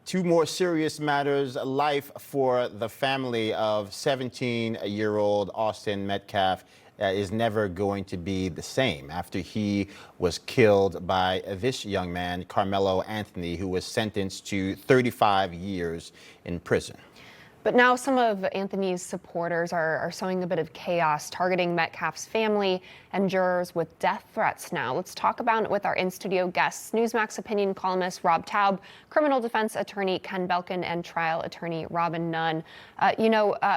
Two more serious matters. Life for the family of 17-year-old Austin Metcalf is never going to be the same after he was killed by this young man, Karmelo Anthony, who was sentenced to 35 years in prison. But now some of Anthony's supporters are sowing a bit of chaos, targeting Metcalf's family and jurors with death threats now. Let's talk about it with our in-studio guests, Newsmax opinion columnist Rob Taub, criminal defense attorney Ken Belkin, and trial attorney Robin Nunn.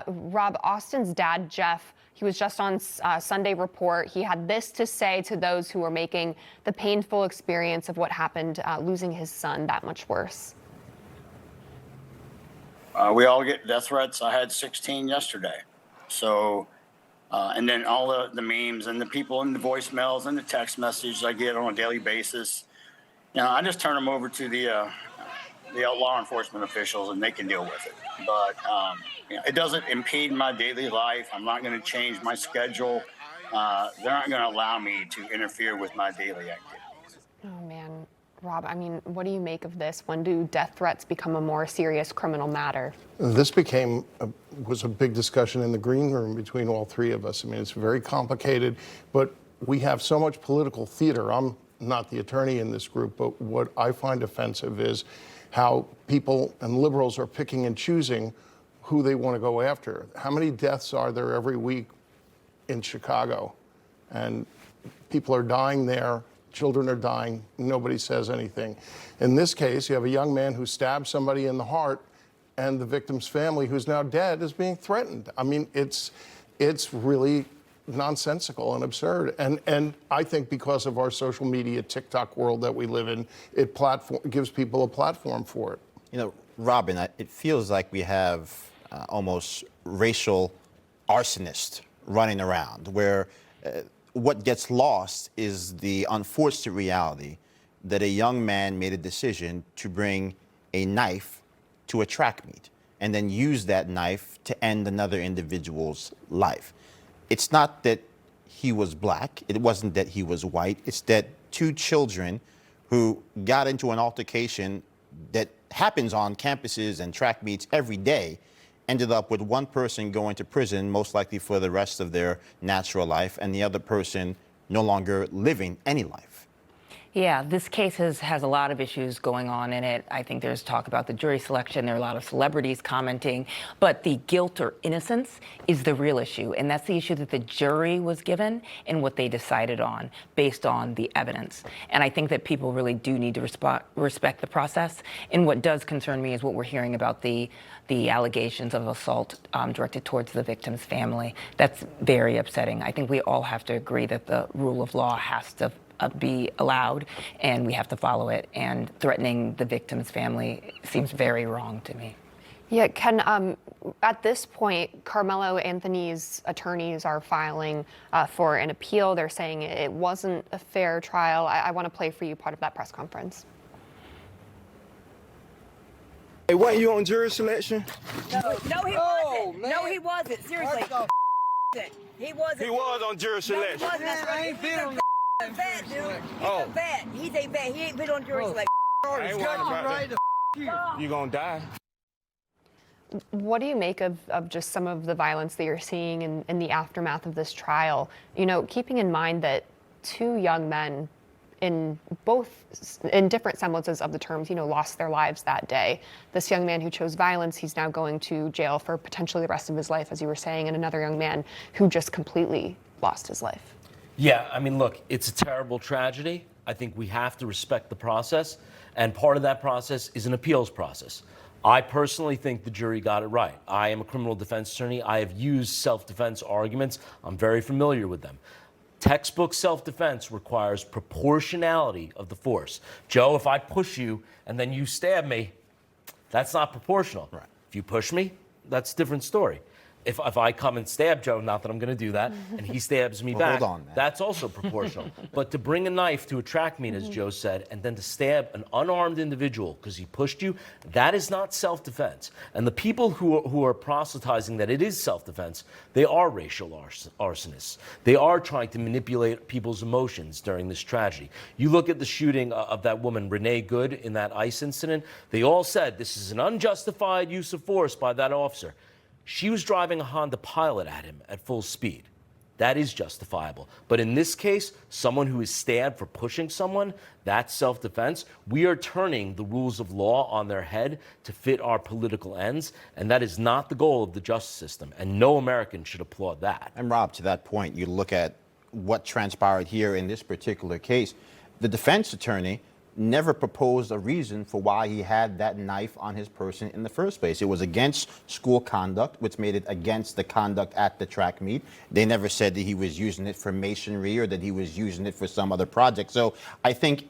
Rob, Austin's dad, Jeff, he was just on Sunday Report. He had this to say to those who were making the painful experience of what happened, losing his son, that much worse. We all get death threats. I had 16 yesterday. So, and then all the memes and the people in the voicemails and the text messages I get on a daily basis, I just turn them over to the law enforcement officials and they can deal with it. But it doesn't impede my daily life. I'm not going to change my schedule. They're not going to allow me to interfere with my daily activities. Oh, man. Rob, I mean, what do you make of this? When do death threats become a more serious criminal matter? This was a big discussion in the green room between all three of us. I mean, it's very complicated, but we have so much political theater. I'm not the attorney in this group, but what I find offensive is how people and liberals are picking and choosing who they want to go after. How many deaths are there every week in Chicago? And people are dying there. Children are dying. Nobody says anything. In this case, you have a young man who stabbed somebody in the heart, and the victim's family, who's now dead, is being threatened. I mean, it's really nonsensical and absurd. And I think because of our social media TikTok world that we live in, it gives people a platform for it. You know, Robin, it feels like we have almost racial arsonists running around where what gets lost is the unforced reality that a young man made a decision to bring a knife to a track meet and then use that knife to end another individual's life. It's not that he was black. It wasn't that he was white. It's that two children who got into an altercation that happens on campuses and track meets every day ended up with one person going to prison, most likely for the rest of their natural life, and the other person no longer living any life. Yeah, this case has a lot of issues going on in it. I think there's talk about the jury selection. There are a lot of celebrities commenting. But the guilt or innocence is the real issue. And that's the issue that the jury was given and what they decided on based on the evidence. And I think that people really do need to respect the process. And what does concern me is what we're hearing about the allegations of assault directed towards the victim's family. That's very upsetting. I think we all have to agree that the rule of law has to be allowed, and we have to follow it. And threatening the victim's family seems very wrong to me. Yeah, Ken, at this point, Karmelo Anthony's attorneys are filing for an appeal. They're saying it wasn't a fair trial. I want to play for you part of that press conference. Hey, wasn't you on jury selection? No, he wasn't. Man. No, he wasn't. Seriously. He wasn't. He was on jury selection. No, he wasn't. That's right. I ain't been on He's a vet, dude. Oh. He's a vet. He's a vet. He ain't been on jury selection. I ain't worried about that. You gonna die. What do you make of just some of the violence that you're seeing in the aftermath of this trial? You know, keeping in mind that two young men in different semblances of the terms, lost their lives that day. This young man who chose violence, he's now going to jail for potentially the rest of his life, as you were saying, and another young man who just completely lost his life. Yeah, I mean, look, it's a terrible tragedy. I think we have to respect the process, and part of that process is an appeals process. I personally think the jury got it right. I am a criminal defense attorney. I have used self-defense arguments. I'm very familiar with them. Textbook self-defense requires proportionality of the force. Joe, if I push you and then you stab me, that's not proportional. Right. If you push me, that's a different story. If I come and stab Joe, not that I'm going to do that, and he stabs me back, hold on, man. that's also proportional. But to bring a knife to a track meet, as Joe said, and then to stab an unarmed individual because he pushed you, that is not self-defense. And the people who are proselytizing that it is self-defense, they are racial arsonists. They are trying to manipulate people's emotions during this tragedy. You look at the shooting of that woman, Renee Good, in that ICE incident, they all said this is an unjustified use of force by that officer. She was driving a Honda Pilot at him at full speed. That is justifiable. But in this case, someone who is stabbed for pushing someone, that's self-defense. We are turning the rules of law on their head to fit our political ends, and that is not the goal of the justice system, and no American should applaud that. And Rob, to that point, you look at what transpired here in this particular case. The defense attorney never proposed a reason for why he had that knife on his person in the first place. It was against school conduct, which made it against the conduct at the track meet. They never said that he was using it for masonry or that he was using it for some other project. So I think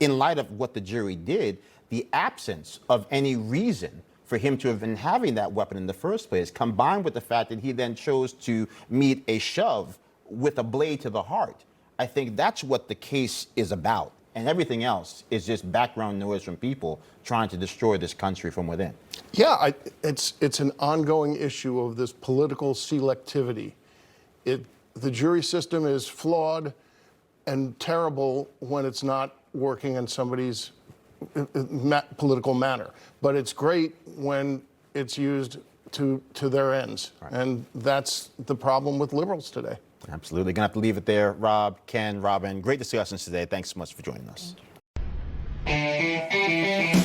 in light of what the jury did, the absence of any reason for him to have been having that weapon in the first place, combined with the fact that he then chose to meet a shove with a blade to the heart, I think that's what the case is about. And everything else is just background noise from people trying to destroy this country from within. Yeah, it's an ongoing issue of this political selectivity. The jury system is flawed and terrible when it's not working in somebody's political manner. But it's great when it's used to their ends. Right. And that's the problem with liberals today. Absolutely. Gonna have to leave it there. Rob, Ken, Robin, great discussions today. Thanks so much for joining us. Thank you.